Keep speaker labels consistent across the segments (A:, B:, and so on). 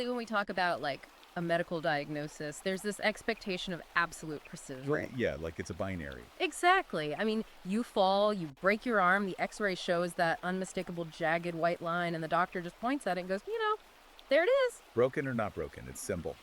A: Usually when we talk about like a medical diagnosis, there's this expectation of absolute precision.
B: Right. Yeah, like it's a binary.
A: Exactly. I mean, you fall, you break your arm, the x-ray shows that unmistakable jagged white line, and the doctor just points at it and goes, there it is.
B: Broken or not broken, it's simple.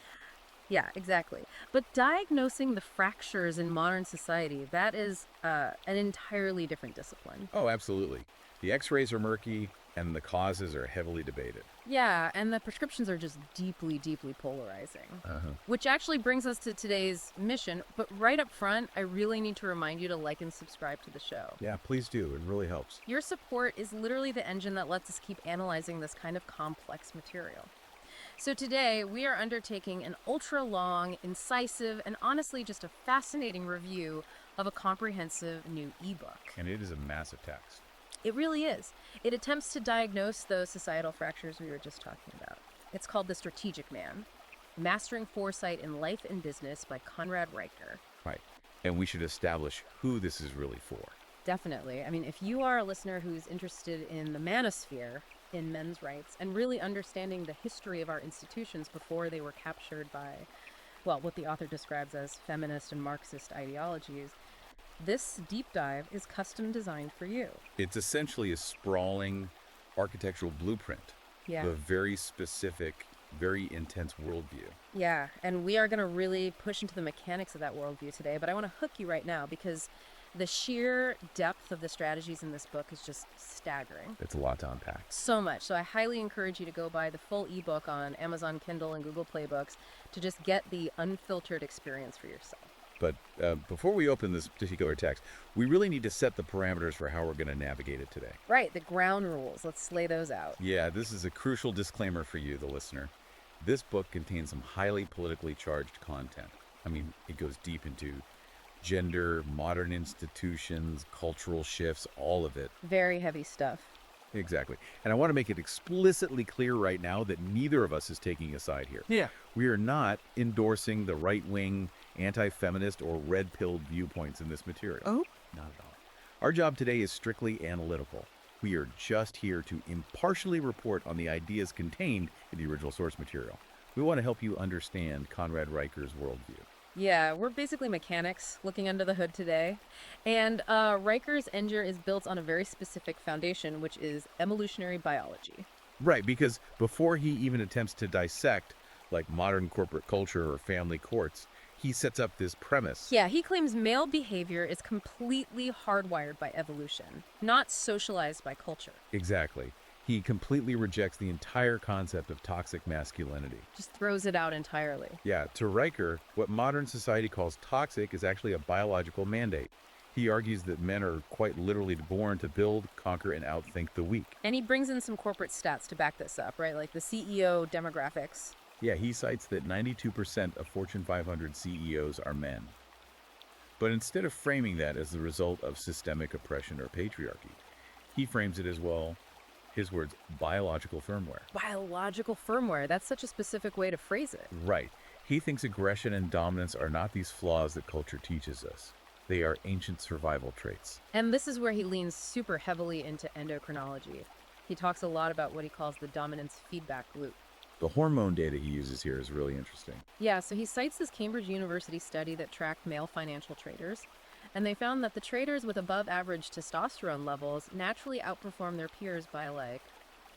A: Yeah, exactly. But diagnosing the fractures in modern society, that is an entirely different discipline.
B: Oh, absolutely. The x-rays are murky, and the causes are heavily debated.
A: Yeah, and the prescriptions are just deeply, deeply polarizing.
B: Uh-huh.
A: Which actually brings us to today's mission. But right up front, I really need to remind you to like and subscribe to the show.
B: Yeah, please do. It really helps.
A: Your support is literally the engine that lets us keep analyzing this kind of complex material. So today, we are undertaking an ultra-long, incisive, and honestly just a fascinating review of a comprehensive new ebook.
B: And it is a massive text.
A: It really is. It attempts to diagnose those societal fractures we were just talking about. It's called The Strategic Man, Mastering Foresight in Life and Business by Conrad Riker.
B: Right. And we should establish who this is really for.
A: Definitely. I mean, if you are a listener who's interested in the manosphere, in men's rights, and really understanding the history of our institutions before they were captured by, well, what the author describes as feminist and Marxist ideologies, this deep dive is custom designed for you.
B: It's essentially a sprawling architectural blueprint
A: Yeah.
B: of a very specific, very intense worldview.
A: Yeah, and we are going to really push into the mechanics of that worldview today, but I want to hook you right now because the sheer depth of the strategies in this book is just staggering.
B: It's a lot to unpack.
A: So much. So I highly encourage you to go buy the full ebook on Amazon Kindle and Google Play Books to just get the unfiltered experience for yourself.
B: But before we open this particular text, we really need to set the parameters for how we're going to navigate it today.
A: Right, the ground rules. Let's lay those out.
B: Yeah, this is a crucial disclaimer for you, the listener. This book contains some highly politically charged content. I mean, it goes deep into gender, modern institutions, cultural shifts, all of it.
A: Very heavy stuff.
B: Exactly. And I want to make it explicitly clear right now that neither of us is taking a side here.
C: Yeah.
B: We are not endorsing the right-wing, anti-feminist, or red-pilled viewpoints in this material.
C: Oh?
B: Not at all. Our job today is strictly analytical. We are just here to impartially report on the ideas contained in the original source material. We want to help you understand Conrad Riker's worldview.
A: Yeah, we're basically mechanics looking under the hood today. And Riker's engine is built on a very specific foundation, which is evolutionary biology.
B: Right, because before he even attempts to dissect, like modern corporate culture or family courts, he sets up this premise.
A: Yeah, he claims male behavior is completely hardwired by evolution, not socialized by culture.
B: Exactly. He completely rejects the entire concept of toxic masculinity.
A: Just throws it out entirely.
B: Yeah, to Riker, what modern society calls toxic is actually a biological mandate. He argues that men are quite literally born to build, conquer, and outthink the weak.
A: And he brings in some corporate stats to back this up, right? Like the CEO demographics.
B: Yeah, he cites that 92% of Fortune 500 CEOs are men. But instead of framing that as the result of systemic oppression or patriarchy, he frames it as, well, his words, biological firmware.
A: Biological firmware. That's such a specific way to phrase it.
B: Right. He thinks aggression and dominance are not these flaws that culture teaches us. They are ancient survival traits.
A: And this is where he leans super heavily into endocrinology. He talks a lot about what he calls the dominance feedback loop.
B: The hormone data he uses here is really interesting.
A: Yeah, so he cites this Cambridge University study that tracked male financial traders. And they found that the traders with above average testosterone levels naturally outperform their peers by like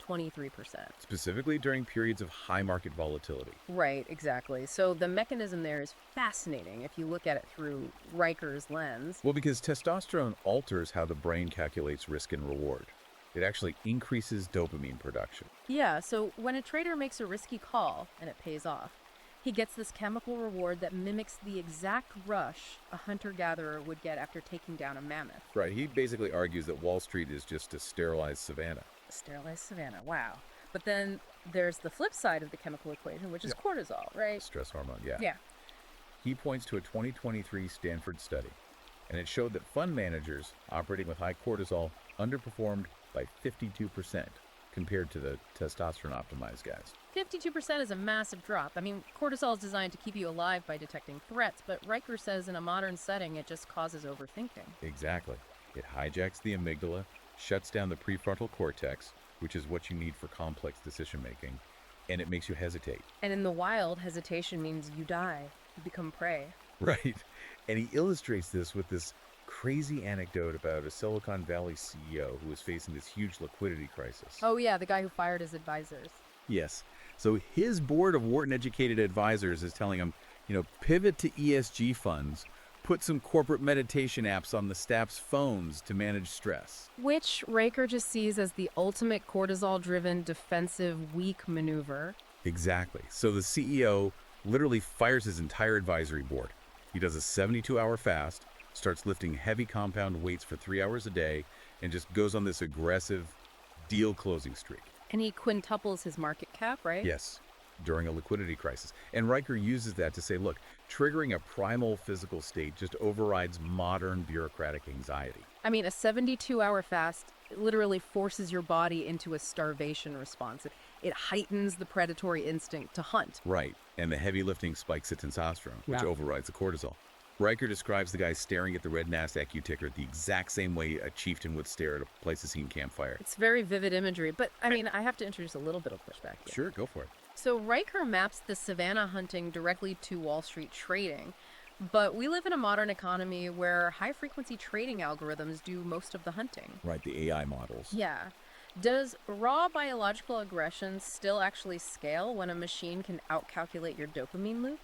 A: 23%.
B: Specifically during periods of high market volatility.
A: Right, exactly. So the mechanism there is fascinating if you look at it through Riker's lens.
B: Well, because testosterone alters how the brain calculates risk and reward. It actually increases dopamine production.
A: Yeah, so when a trader makes a risky call and it pays off, he gets this chemical reward that mimics the exact rush a hunter-gatherer would get after taking down a mammoth.
B: Right, he basically argues that Wall Street is just a sterilized savanna.
A: Sterilized savanna, wow. But then there's the flip side of the chemical equation, which is cortisol, right?
B: Stress hormone, yeah.
A: Yeah.
B: He points to a 2023 Stanford study, and it showed that fund managers operating with high cortisol underperformed by 52% compared to the testosterone-optimized guys.
A: 52% is a massive drop. I mean, cortisol is designed to keep you alive by detecting threats, but Riker says in a modern setting it just causes overthinking.
B: Exactly. It hijacks the amygdala, shuts down the prefrontal cortex, which is what you need for complex decision-making, and it makes you hesitate.
A: And in the wild, hesitation means you die, you become prey.
B: Right. And he illustrates this with this crazy anecdote about a Silicon Valley CEO who was facing this huge liquidity crisis.
A: Oh, yeah, the guy who fired his advisors.
B: Yes. So his board of Wharton-educated advisors is telling him, pivot to ESG funds, put some corporate meditation apps on the staff's phones to manage stress.
A: Which Riker just sees as the ultimate cortisol-driven defensive weak maneuver.
B: Exactly. So the CEO literally fires his entire advisory board. He does a 72-hour fast, starts lifting heavy compound weights for 3 hours a day, and just goes on this aggressive deal closing streak.
A: And he quintuples his market cap, right?
B: Yes, during a liquidity crisis. And Riker uses that to say, look, triggering a primal physical state just overrides modern bureaucratic anxiety.
A: I mean, a 72-hour fast literally forces your body into a starvation response. It heightens the predatory instinct to hunt.
B: Right, and the heavy lifting spikes the testosterone, which
A: Yeah.
B: overrides the cortisol. Riker describes the guy staring at the red NASDAQ ticker the exact same way a chieftain would stare at a Pleistocene campfire.
A: It's very vivid imagery, but I mean, I have to introduce a little bit of pushback here.
B: Sure, go for it.
A: So Riker maps the savannah hunting directly to Wall Street trading, but we live in a modern economy where high-frequency trading algorithms do most of the hunting.
B: Right, the AI models.
A: Yeah. Does raw biological aggression still actually scale when a machine can outcalculate your dopamine loop?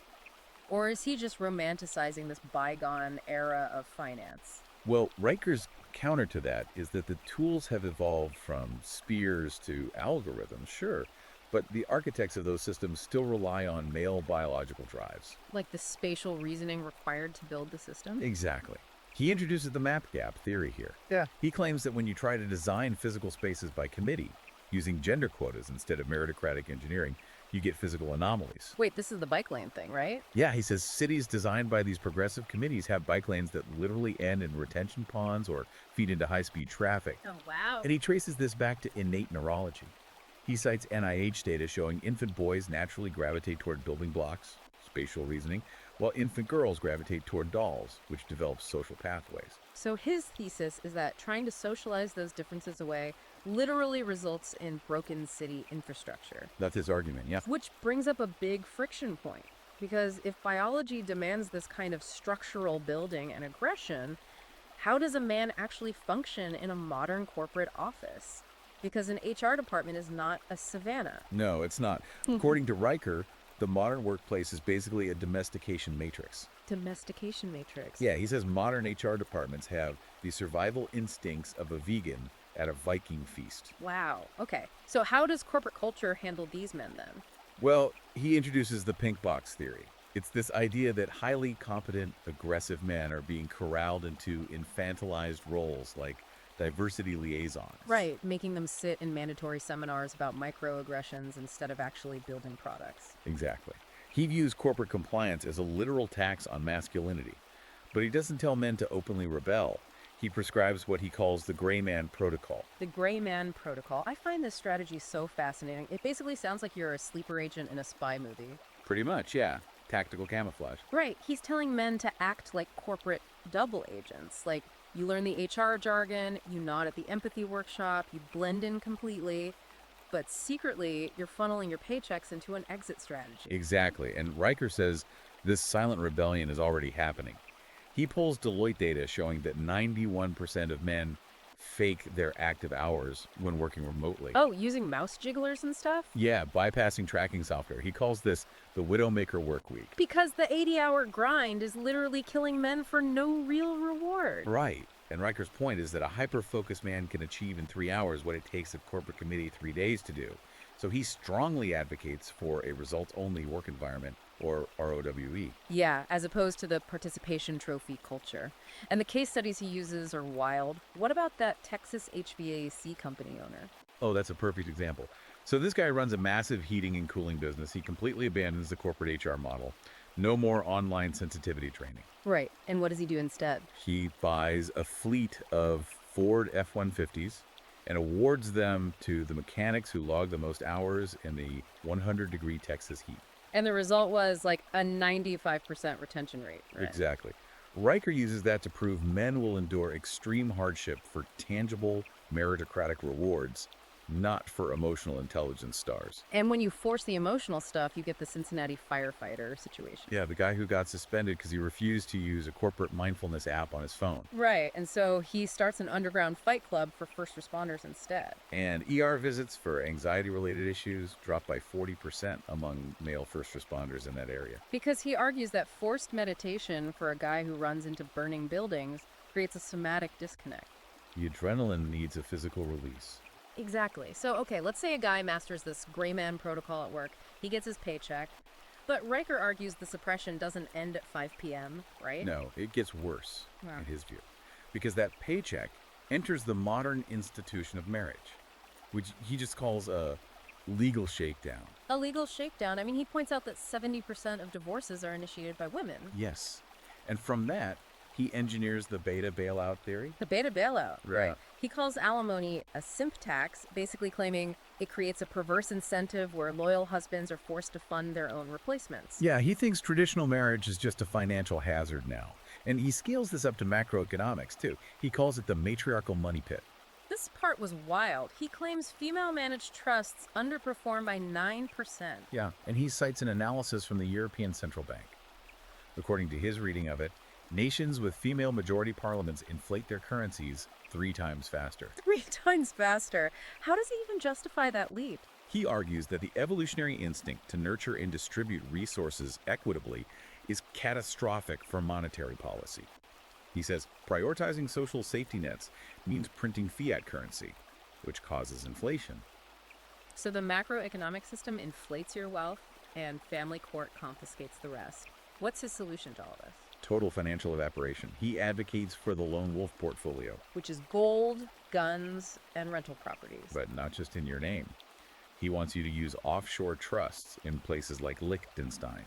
A: Or is he just romanticizing this bygone era of finance?
B: Well, Riker's counter to that is that the tools have evolved from spears to algorithms, sure, but the architects of those systems still rely on male biological drives.
A: Like the spatial reasoning required to build the system?
B: Exactly. He introduces the map gap theory here.
C: Yeah.
B: He claims that when you try to design physical spaces by committee, using gender quotas instead of meritocratic engineering, you get physical anomalies.
A: Wait, this is the bike lane thing, right?
B: Yeah, he says cities designed by these progressive committees have bike lanes that literally end in retention ponds or feed into high-speed traffic.
A: Oh, wow.
B: And he traces this back to innate neurology. He cites NIH data showing infant boys naturally gravitate toward building blocks, spatial reasoning, while infant girls gravitate toward dolls, which develops social pathways.
A: So his thesis is that trying to socialize those differences away literally results in broken city infrastructure.
B: That's his argument, yeah.
A: Which brings up a big friction point. Because if biology demands this kind of structural building and aggression, how does a man actually function in a modern corporate office? Because an HR department is not a savannah.
B: No, it's not. According to Riker, the modern workplace is basically a domestication matrix.
A: Domestication matrix.
B: Yeah, he says modern HR departments have the survival instincts of a vegan at a Viking feast.
A: Wow. Okay. So how does corporate culture handle these men then?
B: Well, he introduces the pink box theory. It's this idea that highly competent, aggressive men are being corralled into infantilized roles like diversity liaisons.
A: Right, making them sit in mandatory seminars about microaggressions instead of actually building products.
B: Exactly. He views corporate compliance as a literal tax on masculinity. But he doesn't tell men to openly rebel. He prescribes what he calls the gray man protocol.
A: The gray man protocol. I find this strategy so fascinating. It basically sounds like you're a sleeper agent in a spy movie.
B: Pretty much, yeah. Tactical camouflage.
A: Right, he's telling men to act like corporate double agents. Like, you learn the HR jargon, you nod at the empathy workshop, you blend in completely, but secretly, you're funneling your paychecks into an exit strategy.
B: Exactly. And Riker says this silent rebellion is already happening. He pulls Deloitte data showing that 91% of men fake their active hours when working remotely.
A: Oh, using mouse jigglers and stuff?
B: Yeah, bypassing tracking software. He calls this the Widowmaker work week.
A: Because the 80-hour grind is literally killing men for no real reward.
B: Right. And Riker's point is that a hyper-focused man can achieve in 3 hours what it takes a corporate committee 3 days to do. So he strongly advocates for a results-only work environment, or ROWE.
A: Yeah, as opposed to the participation trophy culture. And the case studies he uses are wild. What about that Texas HVAC company owner?
B: Oh, that's a perfect example. So this guy runs a massive heating and cooling business. He completely abandons the corporate HR model. No more online sensitivity training.
A: Right, and what does he do instead?
B: He buys a fleet of Ford F-150s and awards them to the mechanics who log the most hours in the 100-degree Texas heat.
A: And the result was like a 95% retention rate. Right?
B: Exactly. Riker uses that to prove men will endure extreme hardship for tangible meritocratic rewards, not for emotional intelligence stars.
A: And when you force the emotional stuff, you get the Cincinnati firefighter situation.
B: Yeah, the guy who got suspended because he refused to use a corporate mindfulness app on his phone.
A: Right, and so he starts an underground fight club for first responders instead.
B: And ER visits for anxiety-related issues dropped by 40% among male first responders in that area.
A: Because he argues that forced meditation for a guy who runs into burning buildings creates a somatic disconnect.
B: The adrenaline needs a physical release.
A: Exactly. So, okay, let's say a guy masters this gray man protocol at work. He gets his paycheck. But Riker argues the suppression doesn't end at 5 p.m., right?
B: No, it gets worse,
A: Wow.
B: in his view, because that paycheck enters the modern institution of marriage, which he just calls a legal shakedown.
A: A legal shakedown. I mean, he points out that 70% of divorces are initiated by women.
B: Yes. And from that, he engineers the beta bailout theory.
A: The beta bailout,
B: Yeah.
A: right? He calls alimony a simp tax, basically claiming it creates a perverse incentive where loyal husbands are forced to fund their own replacements.
B: Yeah, he thinks traditional marriage is just a financial hazard now. And he scales this up to macroeconomics, too. He calls it the matriarchal money pit.
A: This part was wild. He claims female-managed trusts underperform by 9%.
B: Yeah, and he cites an analysis from the European Central Bank. According to his reading of it, nations with female majority parliaments inflate their currencies 3 times faster.
A: 3 times faster. How does he even justify that leap?
B: He argues that the evolutionary instinct to nurture and distribute resources equitably is catastrophic for monetary policy. He says prioritizing social safety nets means printing fiat currency, which causes inflation.
A: So the macroeconomic system inflates your wealth, and family court confiscates the rest. What's his solution to all this?
B: Total financial evaporation. He advocates for the lone wolf portfolio,
A: Which is gold, guns, and rental properties.
B: but not just in your name. He wants you to use offshore trusts in places like Liechtenstein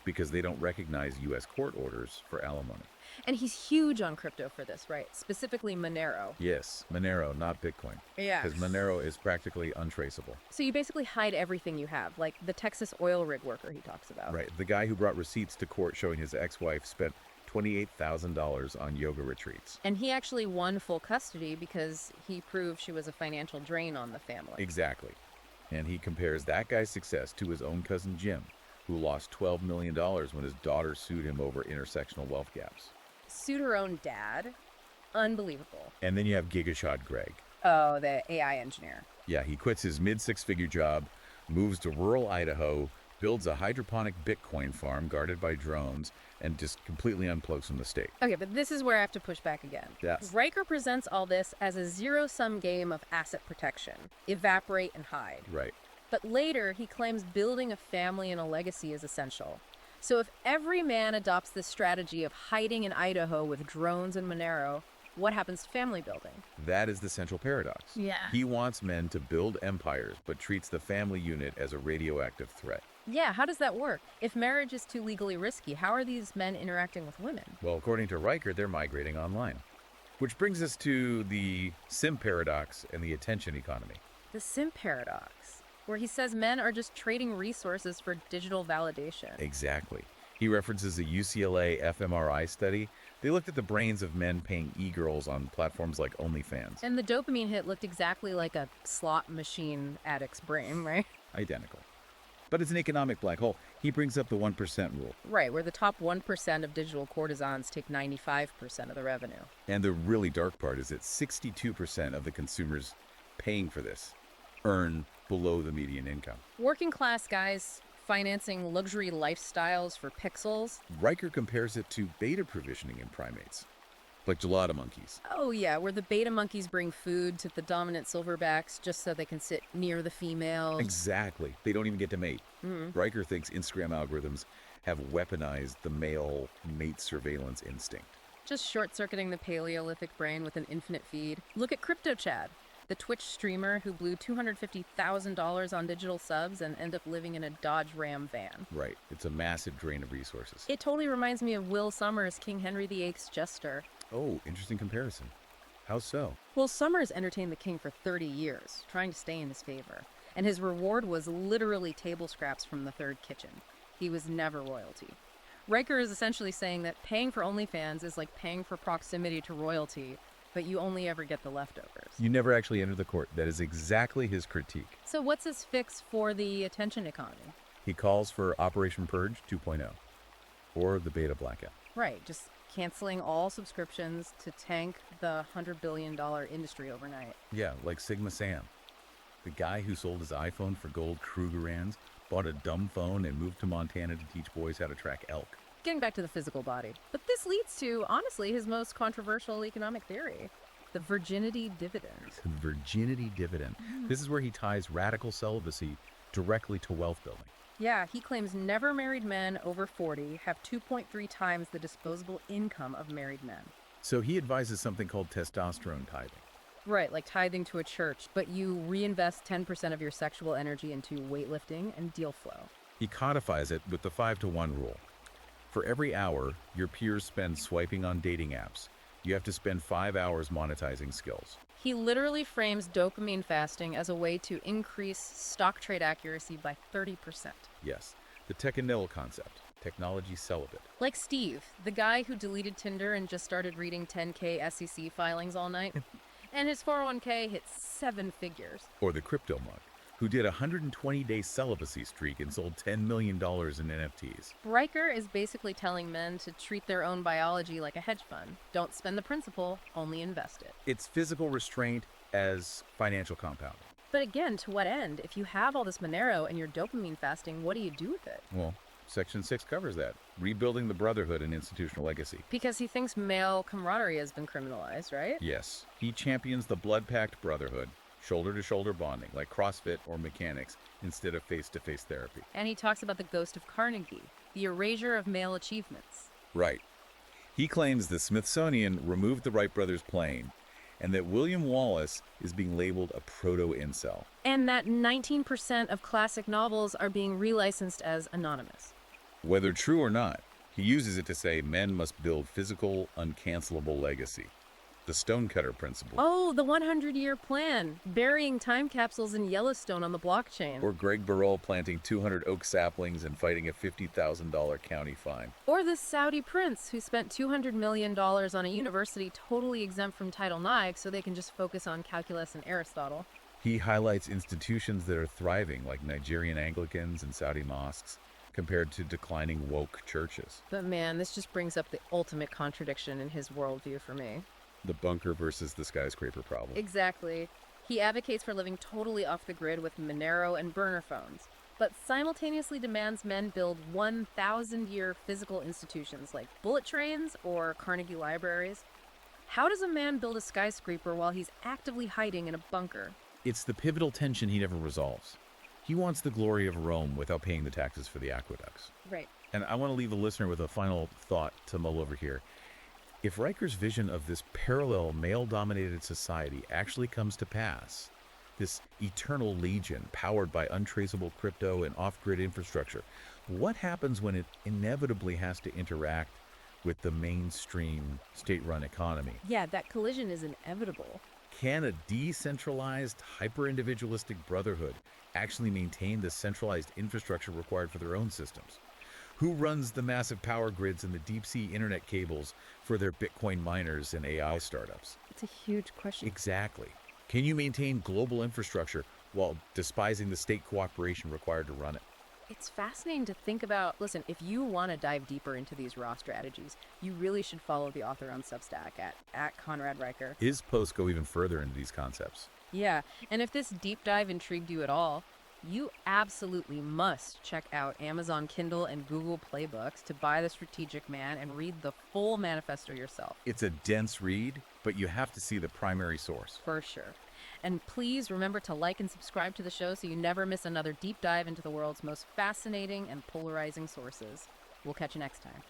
B: because they don't recognize U.S. court orders for alimony.
A: And he's huge on crypto for this, right? Specifically Monero.
B: Yes, Monero, not Bitcoin.
A: Yeah.
B: Because Monero is practically untraceable.
A: So you basically hide everything you have, like the Texas oil rig worker he talks about.
B: Right. The guy who brought receipts to court showing his ex-wife spent $28,000 on yoga retreats.
A: And he actually won full custody because he proved she was a financial drain on the family.
B: Exactly. And he compares that guy's success to his own cousin Jim, who lost $12 million when his daughter sued him over intersectional wealth gaps.
A: Sued her own dad? Unbelievable.
B: And then you have Gigashot Greg.
A: Oh, the AI engineer.
B: Yeah, he quits his mid-six-figure job, moves to rural Idaho, builds a hydroponic Bitcoin farm guarded by drones, and just completely unplugs from the state.
A: Okay, but this is where I have to push back again.
B: Yes.
A: Riker presents all this as a zero-sum game of asset protection. Evaporate and hide.
B: Right.
A: But later, he claims building a family and a legacy is essential. So if every man adopts this strategy of hiding in Idaho with drones and Monero, what happens to family building?
B: That is the central paradox.
A: Yeah.
B: He wants men to build empires, but treats the family unit as a radioactive threat.
A: Yeah, how does that work? If marriage is too legally risky, how are these men interacting with women?
B: Well, according to Riker, they're migrating online. Which brings us to the sim paradox and the attention economy.
A: The simp paradox, where he says men are just trading resources for digital validation.
B: Exactly. He references a UCLA fMRI study. They looked at the brains of men paying e-girls on platforms like OnlyFans.
A: And the dopamine hit looked exactly like a slot machine addict's brain, right?
B: Identical. But it's an economic black hole. He brings up the 1% rule.
A: Right, where the top 1% of digital courtesans take 95% of the revenue.
B: And the really dark part is that 62% of the consumers paying for this earn below the median income.
A: Working class guys financing luxury lifestyles for pixels.
B: Riker compares it to beta provisioning in primates, like gelato monkeys.
A: Oh yeah, where the beta monkeys bring food to the dominant silverbacks just so they can sit near the females.
B: Exactly. They don't even get to mate. Riker thinks Instagram algorithms have weaponized the male mate surveillance instinct.
A: Just short-circuiting the Paleolithic brain with an infinite feed. Look at Crypto Chad, the Twitch streamer who blew $250,000 on digital subs and ended up living in a Dodge Ram van.
B: Right. It's a massive drain of resources.
A: It totally reminds me of Will Summers, King Henry VIII's jester.
B: Oh, interesting comparison. How so?
A: Well, Summers entertained the king for 30 years, trying to stay in his favor. And his reward was literally table scraps from the third kitchen. He was never royalty. Riker is essentially saying that paying for OnlyFans is like paying for proximity to royalty, but you only ever get the leftovers.
B: You never actually enter the court. That is exactly his critique.
A: So what's his fix for the attention economy?
B: He calls for Operation Purge 2.0, or the beta blackout.
A: Right, just canceling all subscriptions to tank the $100 billion industry overnight.
B: Yeah, like Sigma Sam. The guy who sold his iPhone for gold Krugerrands, bought a dumb phone, and moved to Montana to teach boys how to track elk.
A: Getting back to the physical body. But this leads to, honestly, his most controversial economic theory, the virginity dividend.
B: The virginity dividend. This is where he ties radical celibacy directly to wealth building.
A: Yeah, he claims never married men over 40 have 2.3 times the disposable income of married men.
B: So he advises something called testosterone tithing.
A: Right, like tithing to a church, but you reinvest 10% of your sexual energy into weightlifting and deal flow.
B: He codifies it with the 5-to-1 rule. For every hour your peers spend swiping on dating apps, you have to spend 5 hours monetizing skills.
A: He literally frames dopamine fasting as a way to increase stock trade accuracy by 30%.
B: Yes, the Tekanil concept, technology celibate.
A: Like Steve, the guy who deleted Tinder and just started reading 10K SEC filings all night. And his 401k hit 7 figures.
B: Or the crypto mug, who did a 120-day celibacy streak and sold $10 million in NFTs.
A: Riker is basically telling men to treat their own biology like a hedge fund. Don't spend the principal, only invest it.
B: It's physical restraint as financial compounding.
A: But again, to what end? If you have all this Monero and you're dopamine fasting, what do you do with it?
B: Well, Section 6 covers that. Rebuilding the brotherhood and institutional legacy.
A: Because he thinks male camaraderie has been criminalized, right?
B: Yes. He champions the blood-packed brotherhood, shoulder-to-shoulder bonding, like CrossFit or mechanics, instead of face-to-face therapy.
A: And he talks about the ghost of Carnegie, the erasure of male achievements.
B: Right. He claims the Smithsonian removed the Wright brothers' plane, and that William Wallace is being labeled a proto-incel.
A: And that 19% of classic novels are being relicensed as anonymous.
B: Whether true or not, he uses it to say men must build physical, uncancelable legacy. The stonecutter principle.
A: Oh, the 100-year plan, burying time capsules in Yellowstone on the blockchain.
B: Or Greg Burrell planting 200 oak saplings and fighting a $50,000 county fine.
A: Or the Saudi prince who spent $200 million on a university totally exempt from Title IX so they can just focus on calculus and Aristotle.
B: He highlights institutions that are thriving, like Nigerian Anglicans and Saudi mosques, compared to declining woke churches.
A: But man, this just brings up the ultimate contradiction in his worldview for me.
B: The bunker versus the skyscraper problem.
A: Exactly. He advocates for living totally off the grid with Monero and burner phones, but simultaneously demands men build 1,000-year physical institutions like bullet trains or Carnegie libraries. How does a man build a skyscraper while he's actively hiding in a bunker?
B: It's the pivotal tension he never resolves. He wants the glory of Rome without paying the taxes for the aqueducts.
A: Right.
B: And I want to leave the listener with a final thought to mull over here. If Riker's vision of this parallel male-dominated society actually comes to pass, this eternal legion powered by untraceable crypto and off-grid infrastructure, what happens when it inevitably has to interact with the mainstream state-run economy?
A: Yeah, that collision is inevitable.
B: Can a decentralized, hyper-individualistic brotherhood actually maintain the centralized infrastructure required for their own systems? Who runs the massive power grids and the deep-sea internet cables for their Bitcoin miners and AI startups?
A: It's a huge question.
B: Exactly. Can you maintain global infrastructure while despising the state cooperation required to run it?
A: It's fascinating to think about. Listen, if you want to dive deeper into these raw strategies, you really should follow the author on Substack at Conrad Riker.
B: His posts go even further into these concepts.
A: Yeah, and if this deep dive intrigued you at all, you absolutely must check out Amazon Kindle and Google Play books to buy The Strategic Man and read the full manifesto yourself.
B: It's a dense read, but you have to see the primary source.
A: For sure. And please remember to like and subscribe to the show so you never miss another deep dive into the world's most fascinating and polarizing sources. We'll catch you next time.